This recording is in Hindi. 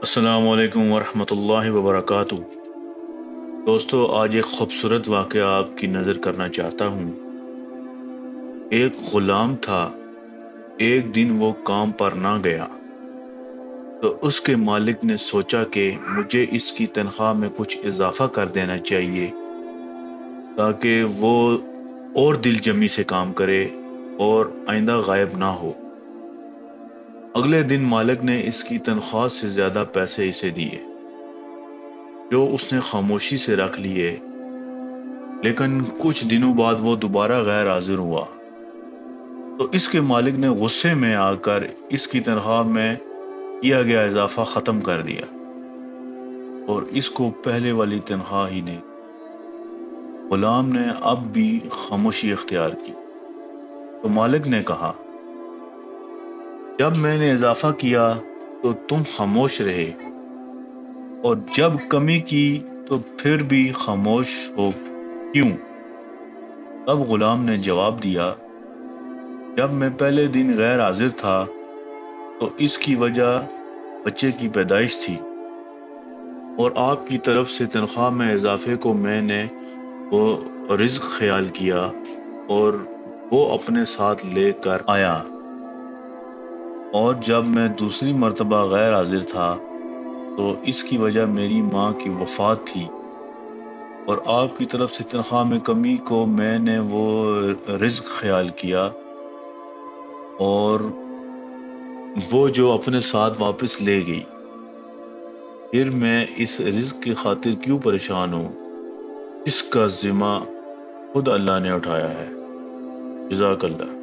अस्सलामु अलैकुम वरहमतुल्लाहि वबरकातुहू। दोस्तों, आज एक ख़ूबसूरत वाक़या आपकी नज़र करना चाहता हूँ। एक ग़ुलाम था। एक दिन वो काम पर ना गया तो उसके मालिक ने सोचा कि मुझे इसकी तनख्वाह में कुछ इजाफ़ा कर देना चाहिए ताकि वो और दिलजमी से काम करे और आइंदा गायब ना हो। अगले दिन मालिक ने इसकी तनख्वाह से ज़्यादा पैसे इसे दिए, जो उसने खामोशी से रख लिए। लेकिन कुछ दिनों बाद वो दोबारा गैर हाजिर हुआ तो इसके मालिक ने गुस्से में आकर इसकी तनख्वाह में किया गया इजाफा ख़त्म कर दिया और इसको पहले वाली तनख्वाह ही नहीं। गुलाम ने अब भी खामोशी इख्तियार की तो मालिक ने कहा, जब मैंने इजाफा किया तो तुम खामोश रहे और जब कमी की तो फिर भी खामोश हो क्यों? तब गुलाम ने जवाब दिया, जब मैं पहले दिन गैर हाजिर था तो इसकी वजह बच्चे की पैदाइश थी और आपकी तरफ से तनख्वाह में इजाफे को मैंने वो रिज़्क ख्याल किया और वो अपने साथ लेकर आया। और जब मैं दूसरी मर्तबा गैर हाजिर था तो इसकी वजह मेरी माँ की वफ़ात थी और आपकी तरफ से तनख्वाह में कमी को मैंने वो रिज़्क ख्याल किया और वो जो अपने साथ वापस ले गई। फिर मैं इस रिज़्क की खातिर क्यों परेशान हूँ? इसका ज़िम्मा खुद अल्लाह ने उठाया है। जज़ाकल्लाह।